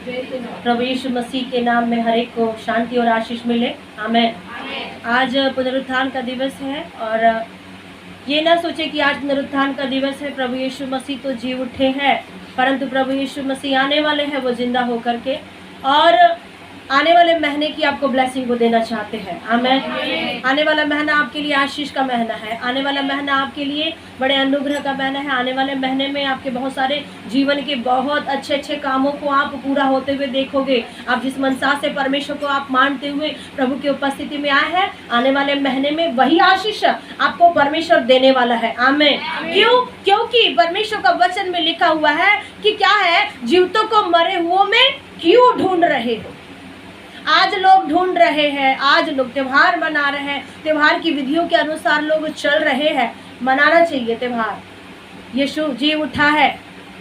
प्रभु यीशु मसीह के नाम में हर एक को शांति और आशीष मिले। आमेन। आज पुनरुत्थान का दिवस है और ये ना सोचे कि आज पुनरुत्थान का दिवस है, प्रभु यीशु मसीह तो जी उठे हैं, परंतु प्रभु यीशु मसीह आने वाले हैं वो जिंदा होकर के, और आने वाले महीने की आपको ब्लेसिंग को देना चाहते हैं। आमेन। आने वाला महीना आपके लिए आशीष का महीना है। आने वाला महीना आपके लिए बड़े अनुग्रह का महीना है। आने वाले महीने में आपके बहुत सारे जीवन के बहुत अच्छे अच्छे कामों को आप पूरा होते हुए देखोगे। आप जिस मनसा से परमेश्वर को आप मानते हुए प्रभु की उपस्थिति में आए हैं, आने वाले महीने में वही आशीष आपको परमेश्वर देने वाला है। आमेन। क्यों? क्योंकि परमेश्वर का वचन में लिखा हुआ है कि क्या है, जीवितों को मरे हुओं में क्यों ढूंढ रहे हो। आज लोग ढूंढ रहे हैं, आज लोग त्योहार मना रहे हैं, त्योहार की विधियों के अनुसार लोग चल रहे हैं। मनाना चाहिए त्योहार। यीशु जी उठा है,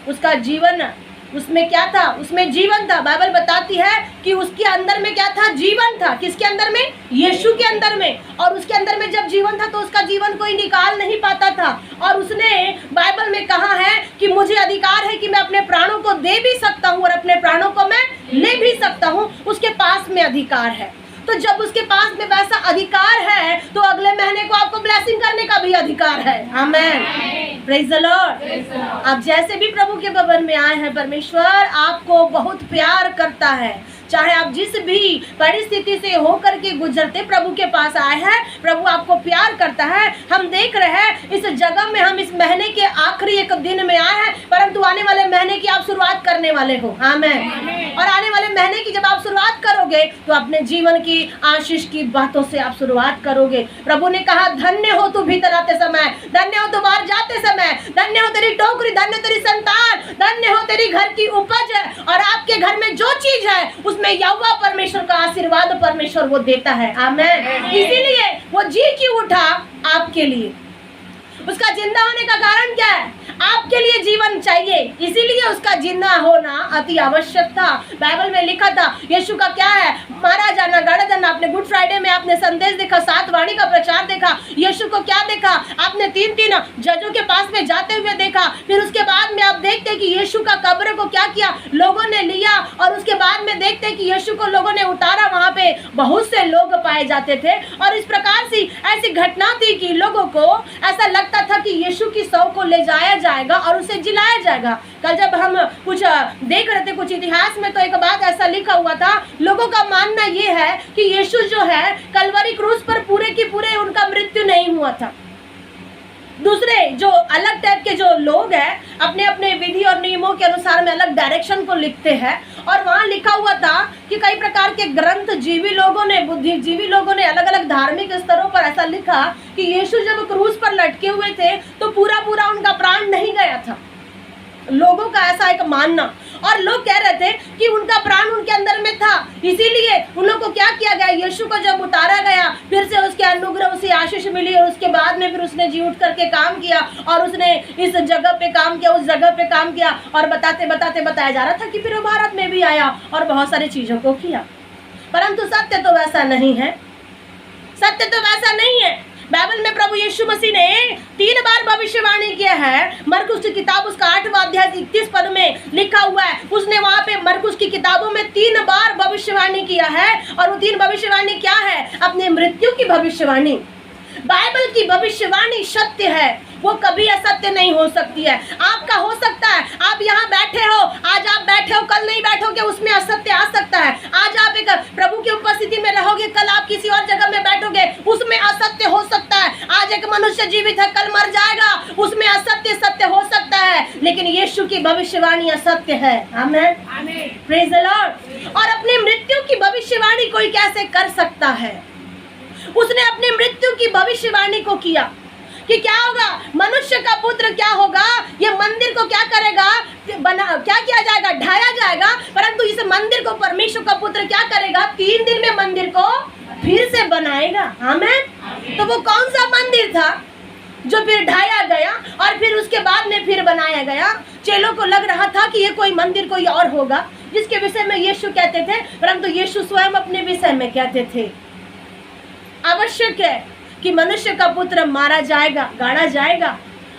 उसका जीवन, उसमें क्या था? उसमें जीवन था। बाइबल बताती है कि उसके अंदर में क्या था? जीवन था। किसके अंदर में? यीशु के अंदर में। और उसके अंदर में जब जीवन था तो उसका जीवन कोई निकाल नहीं पाता था। और उसने बाइबल में कहा है कि मुझे अधिकार है कि मैं अपने प्राणों को दे भी सकता हूँ और अपने प्राणों को मैं ले भी सकता हूँ। उसके पास में अधिकार है। तो जब उसके पास में वैसा अधिकार है तो अगले महीने को आपको ब्लेसिंग करने का भी अधिकार है। आमेन। Praise the lord. आप जैसे भी प्रभु के भवन में आए हैं, परमेश्वर आपको बहुत प्यार करता है। चाहे आप जिस भी परिस्थिति से होकर के गुजरते प्रभु के पास आए हैं, प्रभु आपको प्यार करता है। हम देख रहे हैं इस जगह में, हम इस महीने के आखिरी एक दिन में आए हैं, परंतु आने वाले महीने की आप शुरुआत करने वाले हो। आमेन। और आने वाले महीने की जब आप शुरुआत करोगे तो अपने जीवन की आशीष की बातों से आप शुरुआत करोगे। प्रभु ने कहा, धन्य हो तू भीतर आते समय, धन्य हो तू बाहर जाते समय, धन्य हो तेरी टोकरी, धन्य तेरी संतान, धन्य हो तेरी घर की उपज, और आपके घर में जो चीज है उसमें यहोवा परमेश्वर का आशीर्वाद परमेश्वर वो देता है। आमेन। इसीलिए वो जी क्यों उठा? आपके लिए। उसका जिंदा होने का कारण क्या है? आपके लिए जीवन चाहिए, इसीलिए उसका जिंदा होना अति आवश्यक था। बाइबल में लिखा था यीशु का क्या है? मारा जाना, गाड़ा जाना। आपने गुड फ्राइडे में आपने संदेश देखा, 7 वाणी का प्रचार देखा। यीशु को क्या देखा? आपने 3 जजों के पास में जाते हुए देखा। फिर उसके बाद में आप देखते कि यीशु का कब्र को क्या किया, लोगों ने लिया, और उसके बाद में देखते कि यीशु को लोगों ने उतारा। वहां पे बहुत से लोग पाए जाते थे, और इस प्रकार से ऐसी घटना थी कि लोगों को ऐसा लगता था कि यीशु की शव को ले जाया जाएगा और उसे जिलाया जाएगा। कल जब हम कुछ देख रहे थे कुछ इतिहास में, तो एक बात ऐसा लिखा हुआ था, लोगों का मानना ये है कि यीशु जो है कलवरी क्रूस पर पूरे की पूरे उनका मृत्यु नहीं हुआ था। दूसरे जो अलग टाइप के जो लोग हैं अपने अपने विधि और नियमों के अनुसार में अलग डायरेक्शन को लिखते हैं, और वहाँ लिखा हुआ था कि कई प्रकार के ग्रंथ जीवी लोगों ने, बुद्धिजीवी लोगों ने अलग अलग धार्मिक स्तरों पर ऐसा लिखा कि यीशु जब क्रूस पर लटके हुए थे तो पूरा पूरा उनका प्राण नहीं गया था। लोगों का ऐसा एक मानना, और लोग कह रहे थे कि उनका प्राण उनके अंदर में था। इसीलिए उन लोगों को क्या किया गया, यीशु को जब उतारा गया, फिर से उसके अनुग्रह, उसे आशीष मिली, और उसके बाद में फिर उसने जी उठ करके काम किया, और उसने इस जगह पे काम किया, उस जगह पे काम किया, और बताते बताते बताया जा रहा था कि फिर वो भारत में भी आया और बहुत सारी चीजों को किया। परंतु सत्य तो वैसा नहीं है। सत्य तो वैसा नहीं है। बाइबल में प्रभु यीशु मसीह ने 3 बार भविष्यवाणी किया है। मरकुस की किताब उसका 8वां अध्याय 31 पद में लिखा हुआ है। उसने वहां पे मरकुस की किताबों में 3 बार भविष्यवाणी किया है, और वो 3 भविष्यवाणी क्या है? अपने मृत्यु की भविष्यवाणी। बाइबल की भविष्यवाणी सत्य है, वो कभी असत्य नहीं हो सकती है। आपका हो सकता है, आप यहाँ बैठे हो, आज आप बैठे हो, कल नहीं बैठोगे, उसमें असत्य आ सकता है। आज आप एक प्रभु की उपस्थिति में रहोगे, कल आप किसी और जगह में बैठोगे, उसमें असत्य हो सकता है। आज एक मनुष्य जीवित है, कल मर जाएगा, उसमें असत्य सत्य हो सकता है, लेकिन यीशु की भविष्यवाणी असत्य है। आमेन। Praise the lord. और अपनी मृत्यु की भविष्यवाणी कोई कैसे कर सकता है? उसने अपनी मृत्यु की भविष्यवाणी को किया कि क्या होगा, मनुष्य का पुत्र क्या होगा, ये मंदिर को क्या करेगा, क्या किया जाएगा, ढाया जाएगा, परंतु इस मंदिर को परमेश्वर का पुत्र क्या करेगा, 3 दिन में मंदिर को फिर से बनाएगा। आमेन। तो वो कौन सा मंदिर था जो फिर ढाया गया और फिर उसके बाद में फिर बनाया गया? चेलों को लग रहा था कि ये कोई मंदिर कोई और होगा जिसके विषय में यीशु कहते थे, परंतु यीशु स्वयं अपने विषय में कहते थे आवश्यक है कि मनुष्य का पुत्र मारा जाएगा, गाड़ा जाएगा,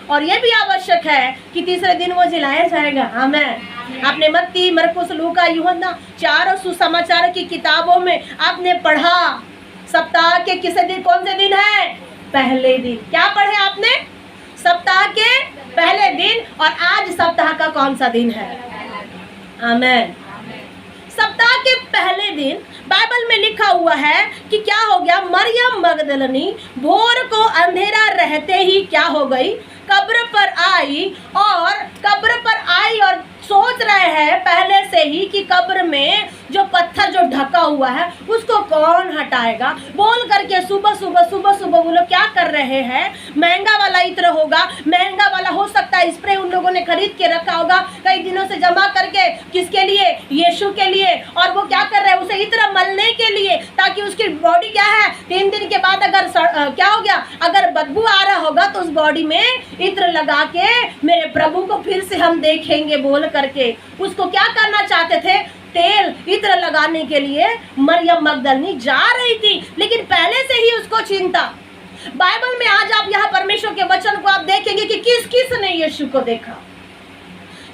और ये भी आवश्यक है कि तीसरे दिन वो जिलाया जाएगा। आमीन। आपने मत्ती, मरकुस, लूका, यूहन्ना चारों सुसमाचार की किताबों में आपने पढ़ा सप्ताह के किस दिन, कौन से दिन है? पहले दिन। क्या पढ़े आपने? सप्ताह के पहले दिन। और आज सप्ताह का कौन सा दिन है? आमीन। सप्ताह के पहले दिन बाइबल में लिखा हुआ है कि क्या हो गया? मरियम मगदलनी भोर को अंधेरा रहते ही क्या हो गई? कब्र पर आई और सोच रहे हैं पहले से ही कि कब्र में जो पत्थर जो ढका हुआ है उसको कौन हटाएगा, बोल करके सुबह सुबह वो लोग क्या कर रहे हैं? महंगा वाला इत्र होगा, महंगा वाला हो सकता है स्प्रे उन लोगों ने खरीद के रखा होगा कई दिनों से जमा करके। किसके लिए? यीशु के लिए। और वो क्या कर रहे हैं? उसे इत्र मलने के लिए, ताकि उसकी बॉडी क्या है 3 दिन के बाद अगर क्या हो गया, अगर बदबू आ रहा होगा तो उस बॉडी में इत्र लगा के मेरे प्रभु को फिर से हम देखेंगे बोल करके उसको क्या करना चाहते थे? तेल इत्र लगाने के लिए मरियम मगदलनी जा रही थी, लेकिन पहले से ही उसको चिंता। बाइबल में आज आप यहाँ परमेश्वर के वचन को आप देखेंगे कि किस ने यीशु को देखा,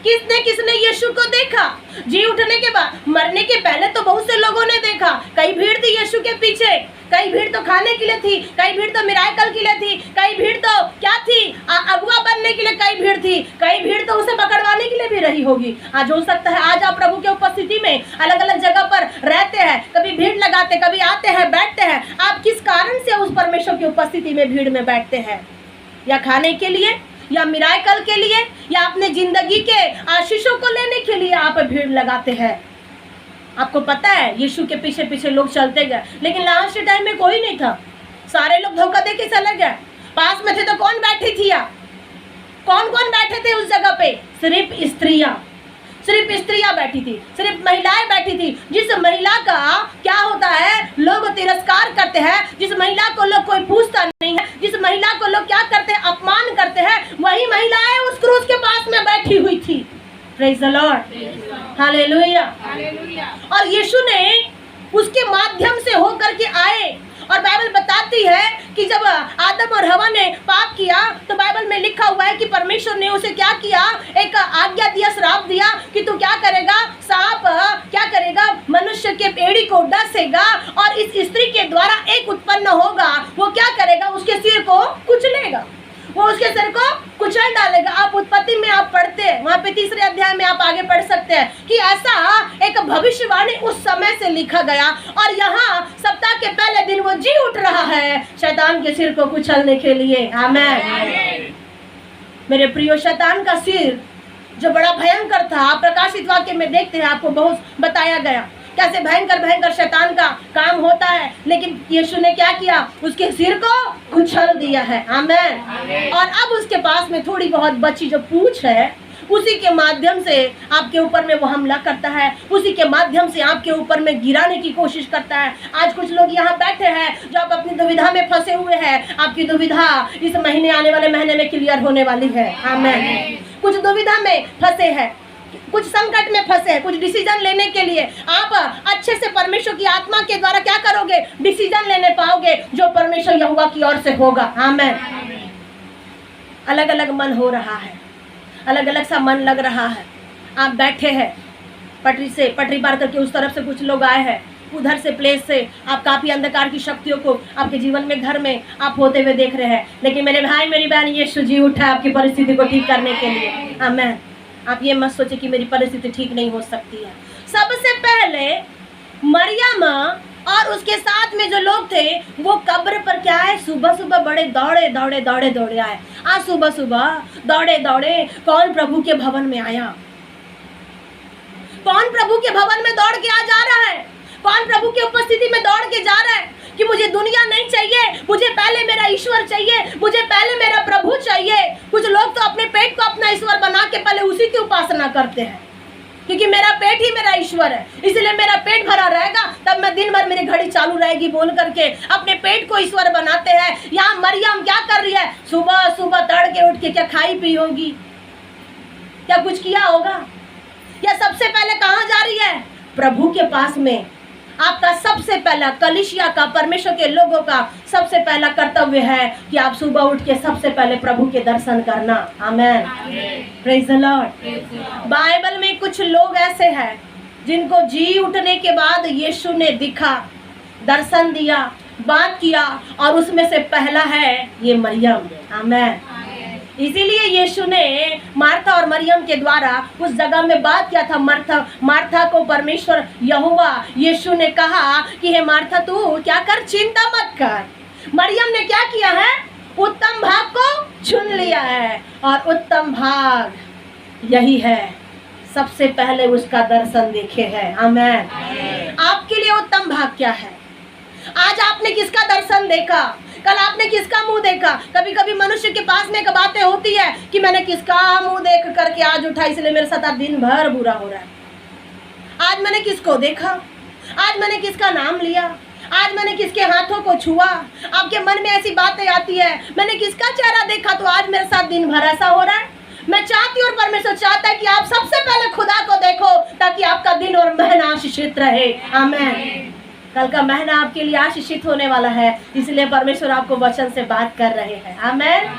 किसने यीशु को देखा। जी उठने के बाद, मरने के पहले तो बहुत से लोगों ने देखा, कई भीड़ थी यीशु के पीछे, कई भीड़ तो खाने के लिए थी, कई भीड़ तो मिराकल के लिए थी, कई भीड़ तो क्या थी अगुआ बनने के लिए, कई भीड़ थी, कई भीड़ तो उसे पकड़वाने के लिए भी रही होगी। आज हो सकता है आज आप प्रभु के उपस्थिति में अलग अलग जगह पर रहते हैं, कभी भीड़ लगाते, कभी आते हैं, बैठते हैं। आप किस कारण से उस परमेश्वर की उपस्थिति में भीड़ में बैठते हैं? या खाने के लिए, या मिराकल के लिए, या अपने जिंदगी के आशीषों को लेने के लिए आप भीड़ लगाते हैं? आपको पता है यीशु के पीछे पीछे लोग चलते गए, लेकिन लास्ट टाइम में कोई नहीं था, सारे लोग धोखा दे के चले गए। पास में थे तो कौन बैठी थी? कौन बैठे थे उस जगह पे? सिर्फ स्त्रियां बैठी थी, सिर्फ महिलाएं बैठी थी। जिस महिला का क्या होता है, लोग तिरस्कार करते हैं, जिस महिला को लोग कोई पूछता नहीं है, जिस महिला को लोग क्या करते हैं, अपमान करते हैं, वही महिलाएं उस क्रूस के पास में बैठी हुई थी। Praise the Lord, hallelujah. और यीशु ने उसके माध्यम से होकर के आए। और बाइबल बताती है कि जब आदम और हवा ने पाप किया तो बाइबल में लिखा हुआ है कि परमेश्वर ने उसे क्या किया? एक आज्ञा दिया, श्राप दिया कि तू क्या करेगा? सांप क्या करेगा? मनुष्य के एड़ी को डसेगा और इस स्त्री के द्वारा एक उत्पन्न होगा, वो क्या करेगा? उसके सिर को कुचलेगा, वो उसके सिर को कुचल डालेगा। आप उत्पत्ति में आप पढ़ते हैं, वहाँ पे 3 अध्याय में आप आगे पढ़ सकते हैं कि ऐसा एक भविष्यवाणी उस समय से लिखा गया। और यहाँ सप्ताह के पहले दिन वो जी उठ रहा है शैतान के सिर को कुचलने के लिए। आमीन। मेरे प्रियो, शैतान का सिर जो बड़ा भयंकर था, आप प्रकाशित वाक्य में देखते हैं, आपको बहुत बताया गया कैसे भयंकर शैतान का काम होता है। लेकिन यीशु ने क्या किया? उसके सिर को कुचल दिया है। आमीन। और अब उसके पास में थोड़ी बहुत बची जो पूंछ है, उसी के माध्यम से आपके ऊपर में वो हमला करता है, उसी के माध्यम से आपके ऊपर में गिराने की कोशिश करता है। आज कुछ लोग यहाँ बैठे हैं जो आप अपनी दुविधा में फंसे हुए हैं। आपकी दुविधा इस महीने, आने वाले महीने में क्लियर होने वाली है। आमीन। कुछ दुविधा में फंसे हैं, कुछ संकट में फंसे हैं, कुछ डिसीजन लेने के लिए आप अच्छे से परमेश्वर की आत्मा के द्वारा क्या करोगे? डिसीजन लेने पाओगे जो परमेश्वर यहोवा की ओर से होगा। आमीन। अलग अलग मन हो रहा है, अलग अलग सा मन लग रहा है। आप बैठे हैं, पटरी पार करके उस तरफ से कुछ लोग आए हैं, उधर से प्लेस से आप काफ़ी अंधकार की शक्तियों को आपके जीवन में, घर में आप होते हुए देख रहे हैं। लेकिन मेरे भाई मेरी बहन, यीशु जी उठा है आपकी परिस्थिति को ठीक करने के लिए। आमीन। आप ये मत सोचे कि मेरी परिस्थिति ठीक नहीं हो सकती है। सबसे पहले मरियम और उसके साथ में जो लोग थे वो कब्र पर क्या है? सुबह बड़े दौड़े आए। आज सुबह दौड़े कौन प्रभु के भवन में आया? कौन प्रभु के भवन में दौड़ के आ जा रहा है? कौन प्रभु की उपस्थिति में दौड़ के जा रहा है कि मुझे दुनिया नहीं चाहिए, मुझे पहले मेरा ईश्वर चाहिए, मुझे पहले मेरा प्रभु चाहिए। कुछ लोग तो अपने पेट को अपना ईश्वर बना के पहले उसी की उपासना करते हैं, क्योंकि मेरा पेट ही मेरा ईश्वर है, इसलिए मेरा पेट भरा रहेगा तब मैं दिन भर मेरी घड़ी चालू रहेगी बोल करके अपने पेट को ईश्वर बनाते हैं। यहाँ मरियम क्या कर रही है? सुबह तड़के उठ के क्या खाई पी होगी, क्या कुछ किया होगा, या सबसे पहले कहाँ जा रही है? प्रभु के पास में। आपका सबसे पहला कलीसिया का, परमेश्वर के लोगों का सबसे पहला कर्तव्य है कि आप सुबह उठ के सबसे पहले प्रभु के दर्शन करना। आमेन, प्रेज द लॉर्ड। बाइबल में कुछ लोग ऐसे हैं जिनको जी उठने के बाद यीशु ने दिखा, दर्शन दिया, बात किया, और उसमें से पहला है ये मरियम। आमेन। इसीलिए यीशु ने मार्था और मरियम के द्वारा उस जगह में बात किया था। मार्था को परमेश्वर यहोवा यीशु ने कहा कि हे मार्था, तू क्या कर, चिंता मत कर। मरियम ने क्या किया है, उत्तम भाग को चुन लिया है, और उत्तम भाग यही है, सबसे पहले उसका दर्शन देखे है। आमेन। आपके लिए उत्तम भाग क्या है? आज आपने किसका दर्शन देखा? कल आपने किसका मुंह देखा? कभी कभी मनुष्य के पास में एक बातें होती है कि मैंने किसका मुंह देख करके आज उठा, इसलिए मेरे साथ आज दिन भर बुरा हो रहा है। आज मैंने किसको देखा? आज मैंने किसका नाम लिया? आज मैंने किसके हाथों को छुआ? आपके मन में ऐसी बातें आती है, मैंने किसका चेहरा देखा तो आज मेरे साथ दिन भर ऐसा हो रहा है। मैं चाहती हूँ और परमेश्वर चाहता है कि आप सबसे पहले खुदा को देखो, ताकि आपका दिन और महीना आशीषित रहे। आमीन। कल का महीना आपके लिए आशीषित होने वाला है, इसलिए परमेश्वर आपको वचन से बात कर रहे हैं। आमीन।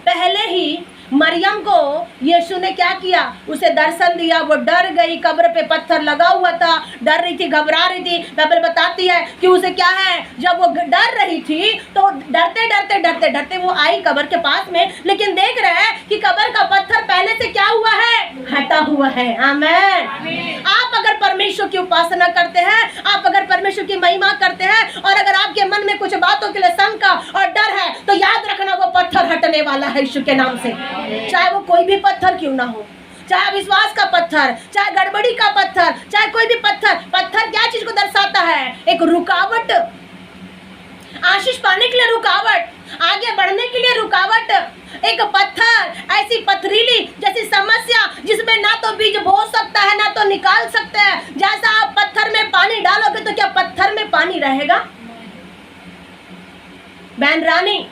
पहले ही मरियम को यीशु ने क्या किया, उसे दर्शन दिया। वो डर गई, कब्र पे पत्थर लगा हुआ था, डर रही थी, घबरा रही थी। बाइबल बताती है कि उसे क्या है, जब वो डर रही थी तो डरते डरते डरते डरते वो आई कब्र के पास में, लेकिन देख रहे हैं कि कब्र का पत्थर पहले से क्या हुआ है, हटा हुआ है। आमीन। आप अगर परमेश्वर की उपासना करते हैं, आप अगर परमेश्वर की महिमा करते हैं, और अगर आपके मन में कुछ बातों के लिए शंका और डर है, तो याद रखना वो पत्थर हटने वाला है यीशु के नाम से। चाहे वो कोई भी पत्थर क्यों ना हो, चाहे विश्वास का पत्थर, चाहे गड़बड़ी का पत्थर, चाहे कोई भी पत्थर। पत्थर क्या चीज को दर्शाता है? एक रुकावट, आशीष पाने के लिए रुकावट, आगे बढ़ने के लिए रुकावट। एक पत्थर ऐसी पथरीली जैसी समस्या जिसमें ना तो बीज बो सकता है ना तो निकाल सकते हैं। जैसा आप पत्थर में पानी डालोगे तो क्या पत्थर में पानी रहेगा? बहन रानी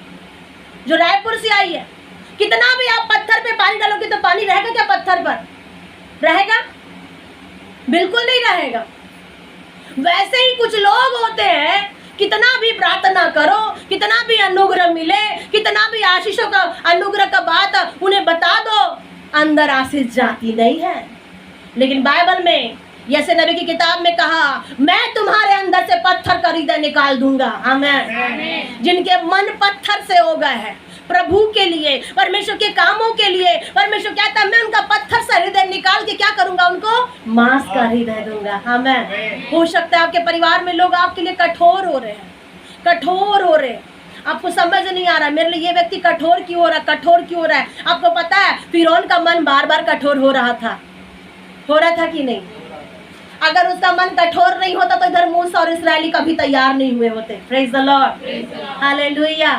जो रायपुर से आई है, कितना भी आप पत्थर पे पानी डालोगे तो पानी रहेगा क्या? पत्थर पर रहेगा? बिल्कुल नहीं रहेगा। वैसे ही कुछ लोग होते हैं, कितना भी प्रार्थना करो, कितना भी अनुग्रह मिले, कितना भी आशीषों का अनुग्रह का बात उन्हें बता दो, अंदर आशीष जाती नहीं है। लेकिन बाइबल में यसे नबी की किताब में कहा, मैं तुम्हारे अंदर से पत्थर का हृदय निकाल दूंगा। आमीन। जिनके मन पत्थर से हो गए हैं, प्रभु के लिए, परमेश्वर के कामों के लिए, परमेश्वर कहता है मैं उनका पत्थर से हृदय निकाल के क्या करूंगा, उनको मांस का हृदय दूंगा। आमीन। हो सकता है आपके परिवार में लोग आपके लिए कठोर हो रहे हैं, कठोर हो रहे हैं, आपको समझ नहीं आ रहा मेरे लिए ये व्यक्ति कठोर क्यों हो रहा है, कठोर क्यों हो रहा है। आपको पता है फिरौन का मन बार बार कठोर हो रहा था कि नहीं? अगर उसका मन कठोर नहीं होता तो इधर मूसा और इस्राएली कभी तैयार नहीं हुए होते। Praise the Lord, hallelujah.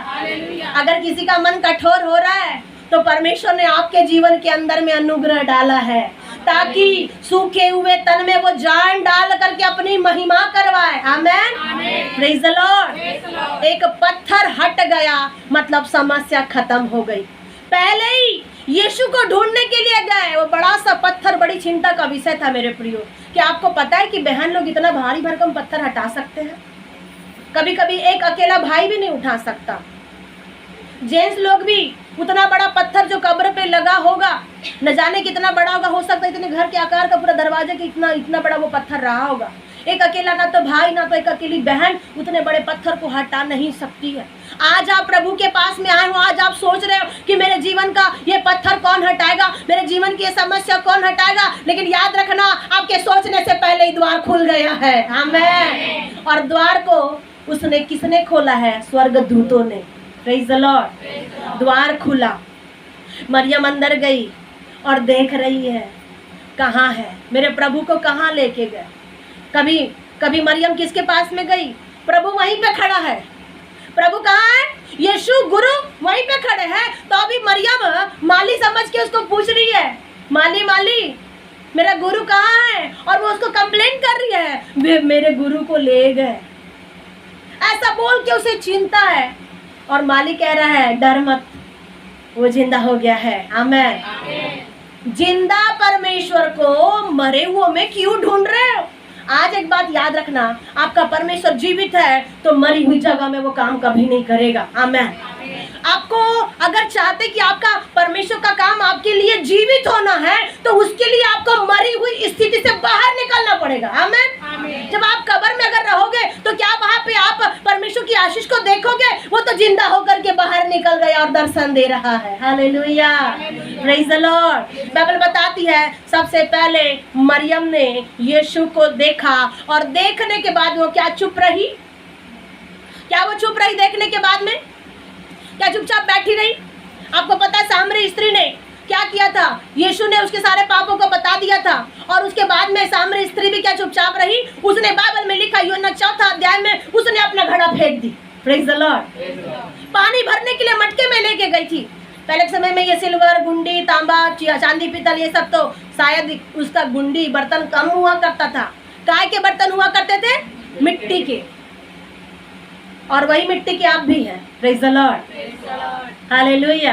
अगर किसी का मन कठोर हो रहा है तो परमेश्वर ने आपके जीवन के अंदर में अनुग्रह डाला है, ताकि सूखे हुए तन में वो जान डाल करके अपनी महिमा करवाए। आमीन। Praise the Lord. एक पत्थर हट गया मतलब समस्या खत्म हो गई। पहले ही यीशु को ढूंढने के लिए गए, वो बड़ा सा पत्थर बड़ी चिंता का विषय था मेरे प्रियो। क्या आपको पता है कि बहन लोग इतना भारी भरकम पत्थर हटा सकते हैं? कभी कभी एक अकेला भाई भी नहीं उठा सकता। जेंट्स लोग भी उतना बड़ा पत्थर जो कब्र पे लगा होगा, न जाने कितना बड़ा होगा, हो सकता है इतने घर के आकार का पूरा दरवाजे के इतना बड़ा वो पत्थर रहा होगा। एक अकेला ना तो भाई ना तो एक अकेली बहन उतने बड़े पत्थर को हटा नहीं सकती है। आज आप प्रभु के पास में आए हो, आज आप सोच रहे हो कि मेरे जीवन का ये पत्थर कौन हटाएगा, मेरे जीवन की ये समस्या कौन हटाएगा, लेकिन याद रखना आपके सोचने से पहले ही द्वार खुल गया है। आमीन। और द्वार को उसने किसने खोला है? स्वर्गदूतों ने। Praise the Lord. द्वार खुला, मरियम अंदर गई और देख रही है कहाँ है मेरे प्रभु को, कहाँ लेके गए। कभी मरियम किसके पास में गई? प्रभु वहीं पे खड़ा है। प्रभु कहाँ है? यीशु गुरु वहीं पे खड़े हैं। तो अभी मरियम माली समझ के उसको पूछ रही है, माली मेरा गुरु कहाँ है? और वो उसको कंप्लेन कर रही है, मेरे गुरु को ले गए, ऐसा बोल के उसे चिंता है। और माली कह रहा है डर मत, वो जिंदा हो गया है। आमीन। जिंदा परमेश्वर को मरे हुए में क्यों ढूंढ रहे हो? आज एक बात याद रखना, आपका परमेश्वर जीवित है तो मरी हुई जगह में वो काम कभी नहीं करेगा। आमीन। आपको अगर चाहते कि आपका परमेश्वर का काम आपके लिए जीवित होना है तो उसके लिए आपको मरी हुई स्थिति से बाहर निकलना पड़ेगा। आमीन। जब आप कब्र में अगर रहोगे तो क्या वहां पे आप परमेश्वर की आशीष को देखोगे? वो तो जिंदा होकर के बाहर निकल गया और दर्शन दे रहा है। Hallelujah, praise the Lord. Bible बताती है सबसे पहले मरियम ने यीशु को देखा और देखने के बाद वो क्या चुप रही? क्या वो चुप रही? देखने के बाद में क्या चुपचाप बैठी रही? आपको पता है सामरी स्त्री ने क्या किया था? यीशु ने उसके सारे पापों को बता दिया था और उसके बाद में सामरी स्त्री भी क्या चुपचाप रही? उसने बाइबल में लिखा यूहन्ना 4 अध्याय में उसने अपना घड़ा फेंक दी। Praise the Lord. पानी भरने के लिए मटके में लेके गई थी। पहले के समय में ये सिल्वर, गुंडी, तांबा, चांदी, पीतल ये सब तो शायद उसका गुंडी बर्तन कम हुआ करता था। काय के बर्तन हुआ करते थे? मिट्टी के। और वही मिट्टी के आप भी हैं। Praise the Lord, hallelujah.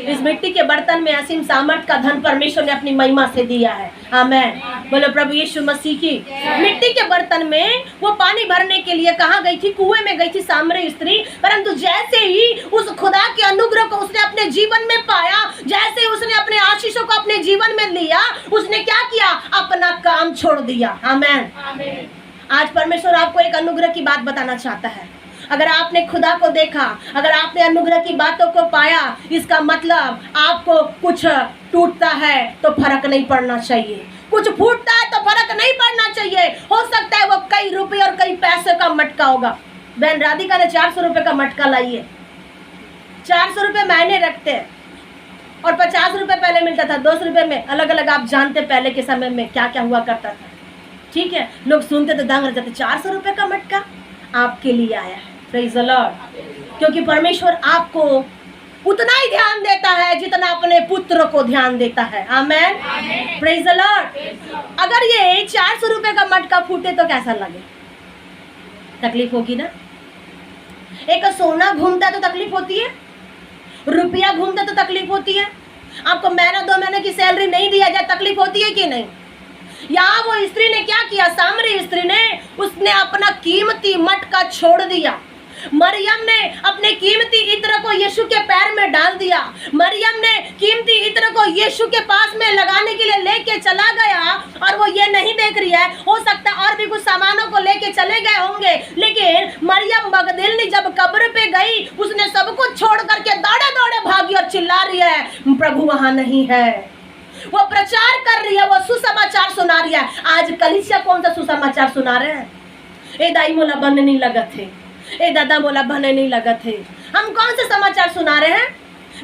इस मिट्टी के बर्तन में असीम सामर्थ का धन परमेश्वर ने अपनी महिमा से दिया है। आमीन। बोलो प्रभु यीशु मसीह की। मिट्टी के बर्तन में वो पानी भरने के लिए कहाँ गई थी? कुएं में गई थी सामरी स्त्री। परंतु जैसे ही उस खुदा के अनुग्रह को उसने अपने जीवन में पाया, जैसे ही उसने अपने आशीषों को अपने जीवन में लिया, उसने क्या किया? अपना काम छोड़ दिया। आमीन। आज परमेश्वर आपको एक अनुग्रह की बात बताना चाहता है। अगर आपने खुदा को देखा, अगर आपने अनुग्रह की बातों को पाया, इसका मतलब आपको कुछ टूटता है तो फर्क नहीं पड़ना चाहिए, कुछ फूटता है तो फर्क नहीं पड़ना चाहिए। हो सकता है वो कई रुपए और कई पैसे का मटका होगा। बहन राधिका ने 400 रुपए का मटका लाई है। 400 रुपए महीने रखते हैं और 50 रुपए पहले मिलता था, 200 रुपए में अलग अलग। आप जानते पहले के समय में क्या क्या हुआ करता था। ठीक है, लोग सुनते तो दंग रह जाते। 400 रुपए का मटका आपके लिए आया है। Praise the Lord. क्योंकि परमेश्वर आपको उतना ही ध्यान देता है जितना अपने पुत्र को ध्यान देता है। आमीन। Praise the Lord. अगर ये 400 रुपए का मटका फूटे तो कैसा लगे? तकलीफ होगी ना। एक सोना घूमता तो तकलीफ होती है, रुपया घूमता तो तकलीफ होती है। आपको महीना 2 महीने की सैलरी नहीं दिया जाए, तकलीफ होती है कि नहीं? यहाँ वो स्त्री ने क्या किया? सामरी स्त्री ने उसने अपना कीमती मटका छोड़ दिया। मरियम ने अपने कीमती इत्र को यीशु के पैर में डाल दिया। मरियम ने कीमती इत्र को यीशु के पास में लगाने के लिए लेके चला गया और वो ये नहीं देख रही है, हो सकता है और भी कुछ सामानों को लेके चले गए होंगे, लेकिन मरियम मगदलिनी जब कब्र पे गई उसने सब कुछ छोड़ करके दौड़े दौड़े भागी और चिल्ला रही है प्रभु वहां नहीं है। वो प्रचार कर रही है, वो सुसमाचार सुना रही है। आज कलीसिया कौन सा सुसमाचार सुना रहे हैं? ए दाई मोला बनने नहीं लगा थे, ए दादा मोला बनने नहीं लगा थे। हम कौन से समाचार सुना रहे हैं?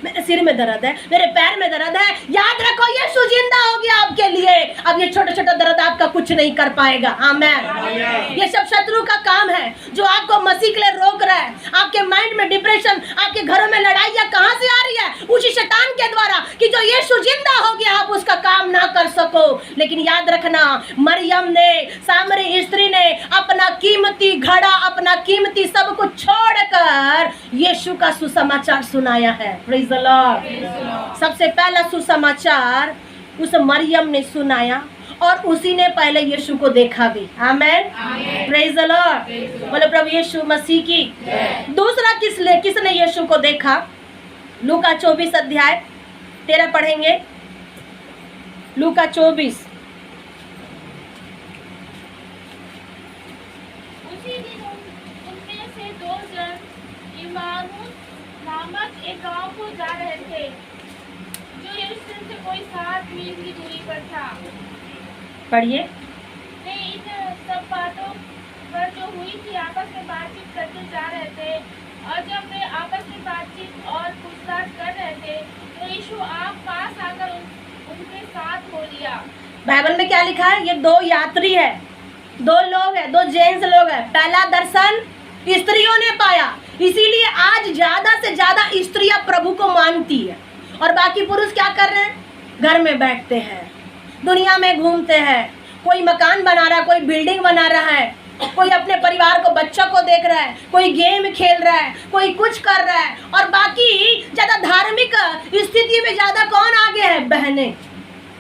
मेरे सिर में दर्द है, मेरे पैर में दर्द है। याद रखो यीशु जिंदा हो गया आपके लिए। अब ये छोटा छोटा दर्द आपका कुछ नहीं कर पाएगा। आमीन। ये सब शत्रु का काम है जो आपको मसीह के लिए रोक रहा है। आपके माइंड में डिप्रेशन, आपके घरों में लड़ाइयाँ कहाँ से आ रही है? उसी शैतान के द्वारा कि जो यीशु जिंदा हो गया आप उसका काम ना कर सको। लेकिन याद रखना, मरियम ने, सामरी स्त्री ने अपना कीमती घड़ा, अपना कीमती सब कुछ छोड़कर यीशु का सुसमाचार सुनाया है। Praise the Lord. सबसे पहला सुसमाचार उस मरियम ने सुनाया और उसी ने पहले यीशु को देखा भी। आमीन। Praise the Lord. बोले प्रभु यीशु मसीह की। दूसरा किसने यीशु को देखा? लूका 24 अध्याय 13 पढ़ेंगे। लूका 24। उसी दिन उनमें से 2 जन इम्मानुस नामक एक गांव को जा रहे थे जो यरूशलेम से कोई 7 मील की दूरी पर था। पढ़िए। वे इन सब बातों पर जो हुई थी आपस में बातचीत करते जा रहे थे, और जब वे आपस में बातचीत और पूछताछ कर रहे थे तो यीशु आप पास आकर उनके साथ हो लिया। बाइबल में क्या लिखा है? ये 2 यात्री है, 2 लोग है, 2 जेंट्स लोग है। पहला दर्शन स्त्रियों ने पाया, इसीलिए आज ज्यादा से ज्यादा स्त्रियां प्रभु को मानती है और बाकी पुरुष क्या कर रहे हैं? घर में बैठते हैं, दुनिया में घूमते हैं। कोई मकान बना रहा है, कोई बिल्डिंग बना रहा है, कोई अपने परिवार को, बच्चों को देख रहा है, कोई गेम खेल रहा है, कोई कुछ कर रहा है। और बाकी ज्यादा धार्मिक स्थिति में ज्यादा कौन आगे है? बहनें।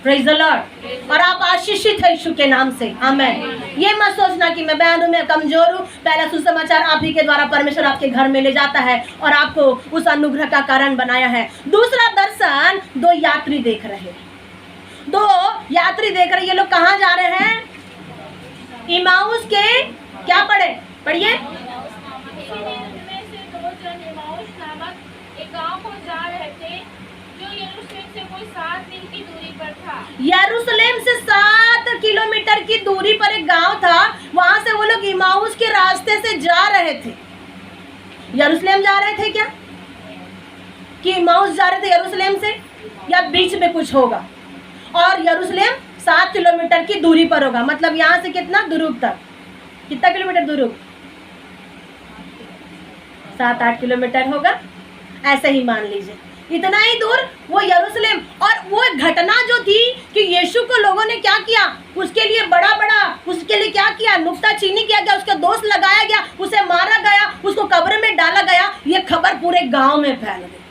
Praise the lord. और आप आशीषित है यीशु के नाम से, आमेन। ये मत सोचना कि मैं बहन हूं, मैं कमजोर हूं। पहला सुसमाचार आप ही के द्वारा परमेश्वर आपके घर में ले जाता है और आपको उस अनुग्रह का कारण बनाया है। दूसरा दर्शन, दो यात्री देख रहे, दो यात्री देख रहे। ये लोग कहाँ जा रहे हैं? इमाउस के, क्या पढ़िए। इसी दिन उनमें से दो जन इम्माऊस नामक एक गांव को जा रहे थे जो यरूशलेम से कोई 7 मील की दूरी पर था। यरूशलेम से 7 किलोमीटर की दूरी पर एक गांव था। वहां से वो लोग इमाउस के रास्ते से जा रहे थे। यरूशलेम जा रहे थे क्या कि इमाउस जा रहे थे यरूशलेम से, या बीच में कुछ होगा? और यरूशलेम 7 किलोमीटर की दूरी पर होगा, मतलब यहाँ से कितना दूर तक, कितना किलोमीटर दूर? 7-8 किलोमीटर होगा, ऐसे ही मान लीजिए, इतना ही दूर वो यरूशलेम। और वो घटना जो थी कि यीशु को लोगों ने क्या किया, उसके लिए उसके लिए क्या किया, नुक्ताचीनी किया गया, उसका दोष लगाया गया, उसे मारा गया, उसको कब्र में डाला गया। ये खबर पूरे गांव में फैल गई,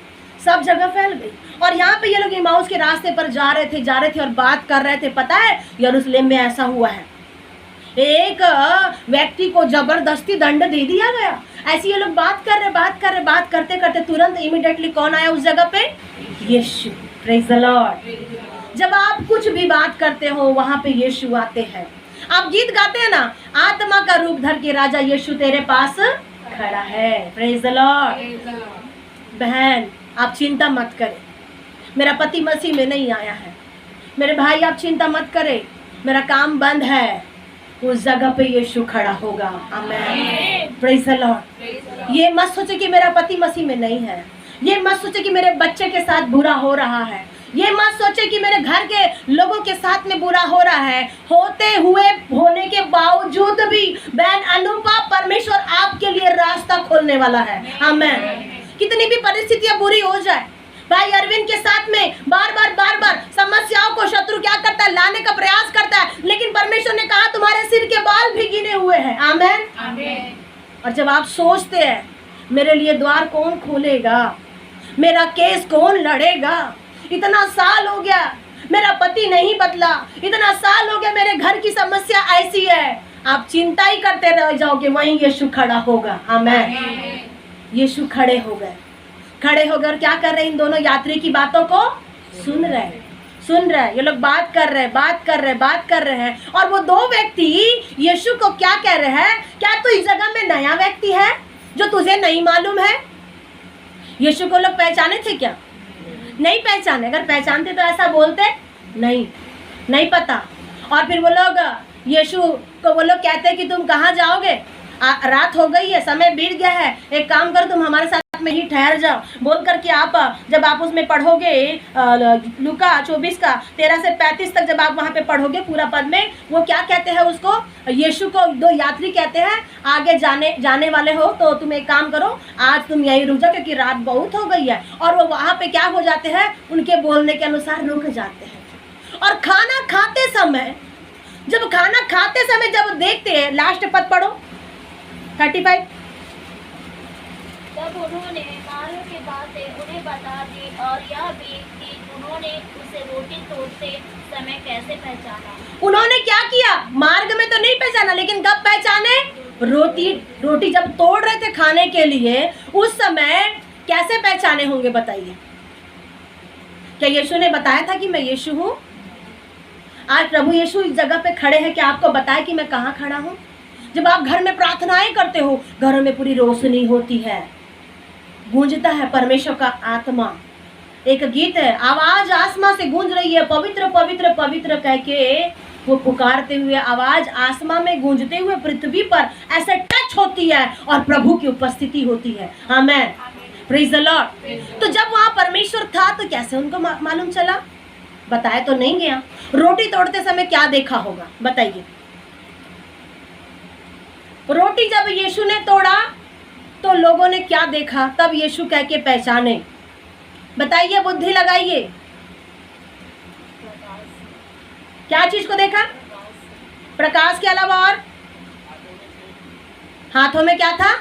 सब जगह फैल गई। और यहाँ पे ये लोग इमाउस के रास्ते पर जा रहे थे और बात कर रहे थे। पता है यरूशलेम में ऐसा हुआ है, एक व्यक्ति को जबरदस्ती दंड दे दिया गया। ऐसे ये लोग बात करते करते तुरंत इमीडिएटली कौन आया उस जगह पे? यीशु। Praise the lord. जब आप कुछ भी बात करते हो वहां पे यीशु आते हैं। आप गीत गाते हैं ना, आत्मा का रूप धर के राजा यीशु तेरे पास खड़ा है। Praise the Lord. बहन आप चिंता मत करें, मेरा पति मसीह में नहीं आया है। मेरे भाई आप चिंता मत करें, मेरा काम बंद है, उस जगह पे यीशु खड़ा होगा। आमेन। Praise the lord. ये मत सोचे कि मेरा पति मसीह में नहीं है, ये मत सोचे कि मेरे बच्चे के साथ बुरा हो रहा है, ये मत सोचे कि मेरे घर के लोगों के साथ में बुरा हो रहा है। होने के बावजूद भी बहन अनुपा, परमेश्वर आपके लिए रास्ता खोलने वाला है। आमेन। कितनी भी परिस्थितियां बुरी हो जाए, भाई अरविंद के साथ में बार बार समस्याओं को शत्रु क्या करता है, लाने का प्रयास करता है, लेकिन परमेश्वर ने कहा तुम्हारे सिर के बाल भी गिने हुए हैं। आमेन। आमेन। और जब आप सोचते हैं मेरे लिए द्वार कौन खोलेगा, मेरा केस कौन लड़ेगा, इतना साल हो गया मेरा पति नहीं बदला, इतना साल हो गया मेरे घर की समस्या ऐसी है, आप चिंता ही करते रह जाओगे, वहीं यीशु खड़ा होगा। आमेन। यीशु खड़े हो गए और क्या कर रहे हैं? इन दोनों यात्री की बातों को सुन रहे। ये लोग बात कर रहे हैं। और वो दो व्यक्ति यीशु को क्या कह रहे हैं? क्या तू इस जगह में नया व्यक्ति है जो तुझे नहीं मालूम है? यीशु को लोग पहचाने थे क्या? नहीं पहचाने। अगर पहचानते तो ऐसा बोलते नहीं पता। और फिर वो लोग यीशु को वो लोग कहते हैं कि तुम कहाँ जाओगे, रात हो गई है, समय बीत गया है, एक काम करो तुम हमारे साथ में ही ठहर जाओ। बोल करके आप जब आप उसमें पढ़ोगे लूका 24 का 13 से 35 तक, जब आप वहाँ पे पढ़ोगे पूरा पद में, वो क्या कहते हैं उसको, यीशु को दो यात्री कहते हैं आगे जाने वाले हो तो तुम एक काम करो, आज तुम यहीं रुक जाओ क्योंकि रात बहुत हो गई है। और वो वहाँ पे क्या हो जाते हैं, उनके बोलने के अनुसार रुक जाते हैं। और खाना खाते समय जब देखते हैं, लास्ट पद पढ़ो 35। तब उन्होंने मार्ग की बातें उन्हें बता दी और यह भी कि उन्होंने उसे रोटी तोड़ते समय कैसे पहचाना। उन्होंने क्या किया? मार्ग में तो नहीं पहचाना, लेकिन कब पहचाने? रोटी जब तोड़ रहे थे खाने के लिए, उस समय कैसे पहचाने होंगे बताइए? क्या यीशु ने बताया था कि मैं यीशु हूँ? आज प्रभु यीशु इस जगह पे खड़े हैं, क्या आपको बताया कि मैं कहाँ खड़ा हूँ? जब आप घर में प्रार्थनाएं करते हो, घरों में पूरी रोशनी होती है, गूंजता है परमेश्वर का आत्मा। एक गीत है, आवाज आसमां से गूंज रही है, पवित्र पवित्र पवित्र कह के वो पुकारते हुए आवाज आसमां में गूंजते हुए पृथ्वी पर ऐसे टच होती है और प्रभु की उपस्थिति होती है। आमेन। Praise the lord. तो जब वहां परमेश्वर था तो कैसे उनको मालूम चला? बताया तो नहीं गया। रोटी तोड़ते समय क्या देखा होगा बताइए? रोटी जब यीशु ने तोड़ा तो लोगों ने क्या देखा? तब यीशु कह के पहचाने। बताइए, बुद्धि लगाइए, क्या चीज को देखा? प्रकाश के अलावा और हाथों में क्या था?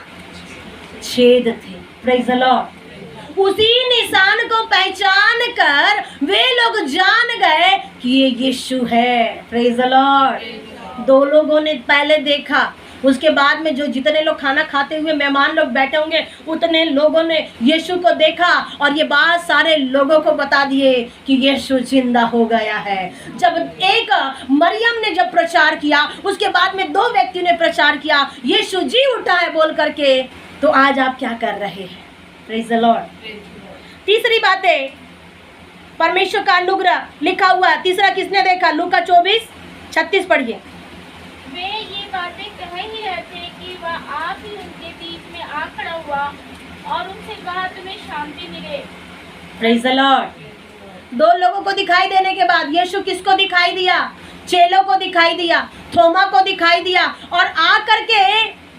छेद थे। Praise the Lord. उसी निशान को पहचान कर वे लोग जान गए कि ये यीशु है। Praise the Lord. 2 लोगों ने पहले देखा, उसके बाद में जो जितने लोग खाना खाते हुए मेहमान लोग बैठे होंगे उतने लोगों ने यीशु को देखा और ये बात सारे लोगों को बता दिए कि यीशु जिंदा हो गया है। जब एक मरियम ने जब प्रचार किया, उसके बाद में 2 व्यक्ति ने प्रचार किया यीशु जी उठा है बोल करके, तो आज आप क्या कर रहे हैं? Praise the Lord. तीसरी बात है परमेश्वर का अनुग्रह लिखा हुआ है। तीसरा किसने देखा? लूका 24:36 पढ़िए। वे ये बातें कह ही रहे थे कि वह आप ही उनके बीच में आ खड़ा हुआ और उनसे कहा तुम्हें शांति मिले। Praise the Lord. 2 लोगों को दिखाई देने के बाद यीशु किसको दिखाई दिया? चेलों को दिखाई दिया, थोमा को दिखाई दिया, और आ करके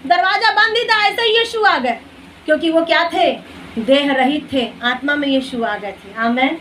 दरवाजा बंद ही था, ऐसे ही यीशु आ गए, क्योंकि वो क्या थे? देह रहित थे, आत्मा में यीशु आ गए थे। आमेन।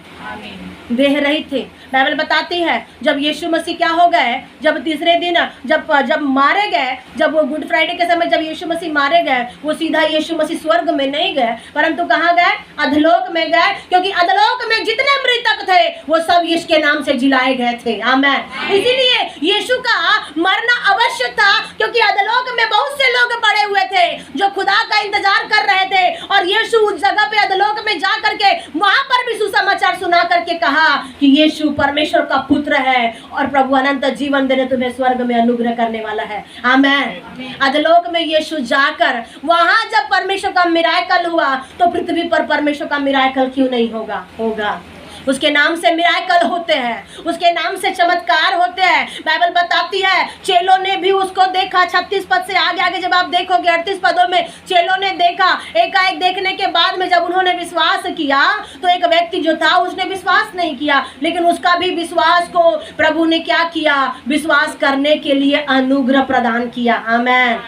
देह रहित थे। बाइबल बताती है जब यीशु मसीह क्या हो गए, जब तीसरे दिन जब मारे गए, जब वो गुड फ्राइडे के समय जब यीशु मसीह मारे गए, वो सीधा यीशु मसीह स्वर्ग में नहीं गए, परंतु कहाँ गए? अधलोक में गए, क्योंकि अधलोक में जितने मृतक थे वो सब यीशु के नाम से जिलाए गए थे। आमेन। इसीलिए यीशु का मरना अवश्य था, क्योंकि अधलोक में बहुत से लोग पड़े हुए थे जो खुदा का इंतजार कर रहे थे, और यीशु उस जगह पे अधलोक में जा करके वहां पर भी सुसमाचार सुना करके कहा कि यीशु परमेश्वर का पुत्र है और प्रभु अनंत जीवन देने तुम्हें स्वर्ग में अनुग्रह करने वाला है। आमेन। अधलोक में यीशु जाकर वहां जब परमेश्वर का मिराकल हुआ, तो पृथ्वी पर परमेश्वर का मिराकल क्यों नहीं होगा? उसके नाम से मिराकल होते हैं, उसके नाम से चमत्कार होते हैं। बाइबल बताती है चेलों ने भी उसको देखा। 36 पद से आगे जब आप देखोगे 38 पदों में चेलों ने देखा। एकाएक देखने के बाद में जब उन्होंने विश्वास किया, तो एक व्यक्ति जो था उसने विश्वास नहीं किया, लेकिन उसका भी विश्वास को प्रभु ने क्या किया? विश्वास करने के लिए अनुग्रह प्रदान किया। आमेन।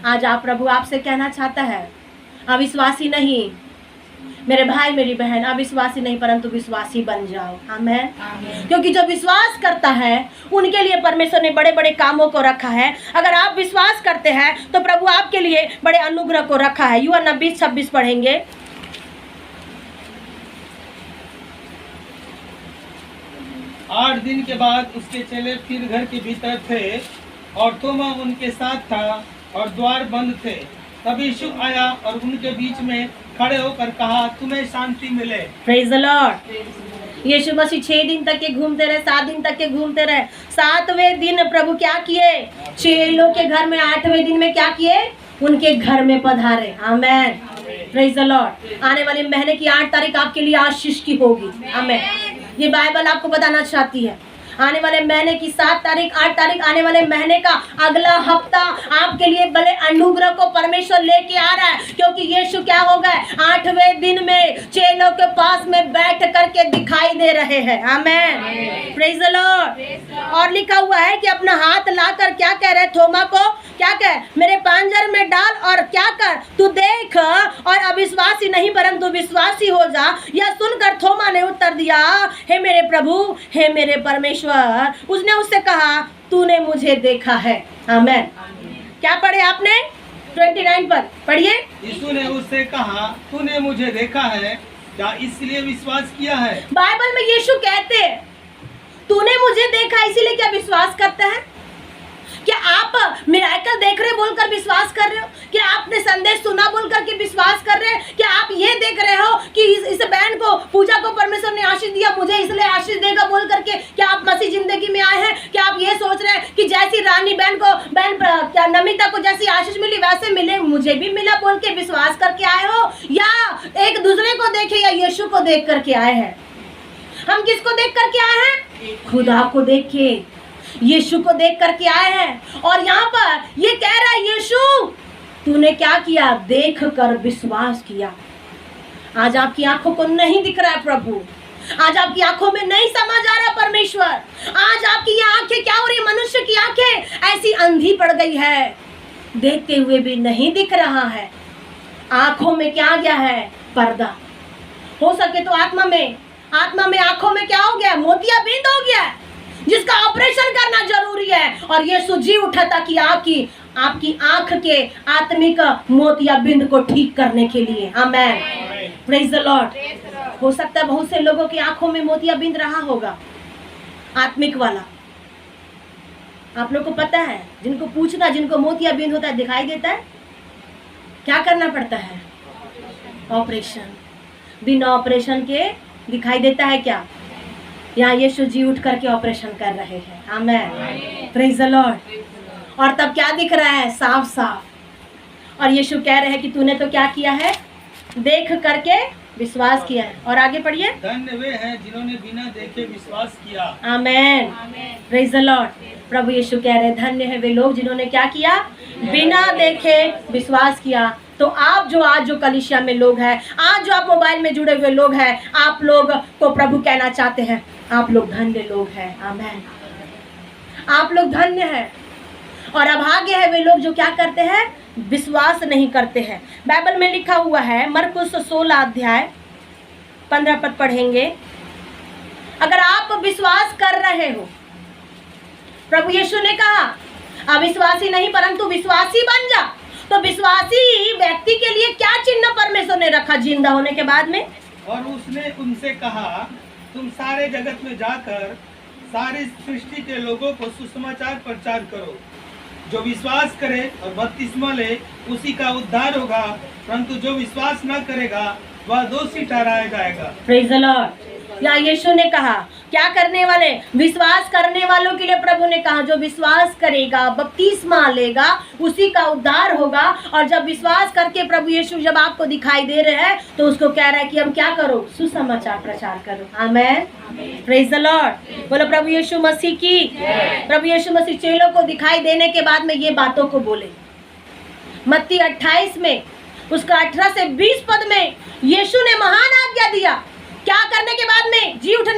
आज आप प्रभु आपसे कहना चाहता है अविश्वासी नहीं मेरे भाई मेरी बहन, अविश्वासी नहीं परंतु विश्वासी बन जाओ। आमेन। क्योंकि जो विश्वास करता है उनके लिए परमेश्वर ने बड़े बड़े कामों को रखा है। अगर आप विश्वास करते हैं तो प्रभु आपके लिए बड़े अनुग्रह को रखा है। यूहन्ना 20:26 पढ़ेंगे। 8 दिन के बाद उसके चेले फिर घर के भीतर थे और थोमा उनके साथ था और द्वार बंद थे। तब यीशु आया और उनके बीच में खड़े होकर कहा तुम्हें शांति मिले। Praise the lord. Yeshu Masih 6 दिन तक के घूमते रहे, 7 दिन तक के घूमते रहे। 7वें दिन प्रभु क्या किए? चेलों के घर में 8वें दिन में क्या किए? उनके घर में पधारे। आमेन। Praise the lord. आने वाले महीने की 8 तारीख आपके लिए आशीष की होगी। आमेन। ये बाइबल आपको बताना चाहती है। आने वाले महीने की 7 तारीख 8 तारीख आने वाले महीने का अगला हफ्ता आपके लिए बड़े अनुग्रह को परमेश्वर लेके आ रहा है, क्योंकि यीशु क्या हो गए? 8वें दिन में चेलों के पास में बैठ करके दिखाई दे रहे हैं। आमेन। Praise the lord. और लिखा हुआ है कि अपना हाथ लाकर क्या कह रहे? थोमा को क्या कह? मेरे पांजर में डाल और क्या कर? तू देख और अविश्वासी नहीं परंतु विश्वासी हो जा। यह सुनकर थोमा ने उत्तर दिया, हे मेरे प्रभु, हे मेरे परमेश्वर। उसने उससे कहा तूने मुझे देखा है। आमेन। क्या पढ़े आपने? 29 पर पढ़िए। यीशु ने उससे कहा तूने मुझे देखा है, क्या इसलिए विश्वास किया है? बाइबल में यीशु कहते तूने मुझे देखा इसीलिए क्या विश्वास करते हैं? क्या आप मिराकल देख रहे बोलकर विश्वास कर रहे हो? क्या आपने संदेश सुना बोलकर के विश्वास कर रहे हैं? क्या आप ये देख रहे हो कि इस बहन को पूजा को परमेश्वर ने आशीष दिया, मुझे इसलिए आशीष देगा बोल करके क्या आप मसीह जिंदगी में आए हैं? क्या आप ये सोच रहे हैं कि जैसी रानी क्या नमिता को जैसी आशीष मिली वैसे मिले मुझे भी मिला बोल के विश्वास करके आए हो, या एक दूसरे को देखे या यीशु को देख करके आए हैं? हम किसको देख करके आए हैं? खुदा को देख के, यीशु को देख करके आए हैं। और यहाँ पर ये कह रहा है यीशु तूने क्या किया? देख कर विश्वास किया। आज आपकी आंखों को नहीं दिख रहा है प्रभु, आज आपकी आंखों में नहीं समझ आ रहा परमेश्वर। आज आपकी ये आंखें क्या हो रही? मनुष्य की आंखें ऐसी अंधी पड़ गई है, देखते हुए भी नहीं दिख रहा है। आंखों में क्या गया है? पर्दा। हो सके तो आत्मा में आंखों में क्या हो गया? मोतियाबिंद हो गया, जिसका ऑपरेशन करना जरूरी है। और यीशु जी उठा था कि आपकी आंख के आत्मिक मोतियाबिंद को ठीक करने के लिए। आमेन। Praise the lord. हो सकता है बहुत से लोगों की आंखों में मोतियाबिंद रहा होगा, आत्मिक वाला। आप लोग को पता है, जिनको पूछना, जिनको मोतियाबिंद होता है दिखाई देता है, क्या करना पड़ता है? ऑपरेशन। बिना ऑपरेशन के दिखाई देता है क्या? यहाँ यीशु जी उठ करके ऑपरेशन कर रहे हैं। Amen, praise the lord. और तब क्या दिख रहा है? साफ साफ। और यीशु कह रहे हैं कि तूने तो क्या किया है? देख करके विश्वास किया है। और आगे पढ़िए। धन्य वे हैं जिन्होंने बिना देखे विश्वास किया। आमेन, प्रेज द लॉर्ड। प्रभु यीशु कह रहे हैं धन्य है वे लोग जिन्होंने क्या किया? बिना देखे विश्वास किया। तो आप जो आज जो कलीसिया में लोग हैं, आज जो आप मोबाइल में जुड़े हुए लोग हैं, आप लोग को प्रभु कहना चाहते हैं, आप लोग धन्य लोग हैं। आमेन, आप लोग धन्य हैं। और अभाग्य है वे लोग जो क्या करते हैं? विश्वास नहीं करते हैं। बाइबल में लिखा हुआ है, मरकुस 16 अध्याय 15 पद पढ़ेंगे। अगर आप विश्वास कर रहे हो, प्रभु यीशु ने कहा अविश्वासी नहीं परंतु विश्वासी बन जा। तो विश्वासी व्यक्ति के लिए क्या चिन्ह परमेश्वर ने रखा जिंदा होने के बाद में? और उसने उनसे कहा, तुम सारे जगत में जाकर सारी सृष्टि के लोगों को सुसमाचार प्रचार करो। जो विश्वास करे और बपतिस्मा ले उसी का उद्धार होगा, परंतु जो विश्वास न करेगा वह दोषी ठहराया जाएगा। Praise the Lord. या यीशु ने कहा क्या करने वाले? विश्वास करने वालों के लिए प्रभु ने कहा जो विश्वास करेगा, बपतिस्मा लेगा, उसी का उद्धार होगा। और जब विश्वास करके प्रभु यीशु जब आपको दिखाई दे रहे हैं तो उसको कह रहा है कि हम क्या करो? सुसमाचार प्रचार करो। आमेन, प्रेज द लॉर्ड। बोलो प्रभु यीशु मसीह की। प्रभु यीशु मसीह चेलों को दिखाई देने के बाद में ये बातों को बोले। मत्ती 28 में उसका 18 से 20 पद में यीशु ने महान आज्ञा दिया। क्या करने के बाद में? जी उठने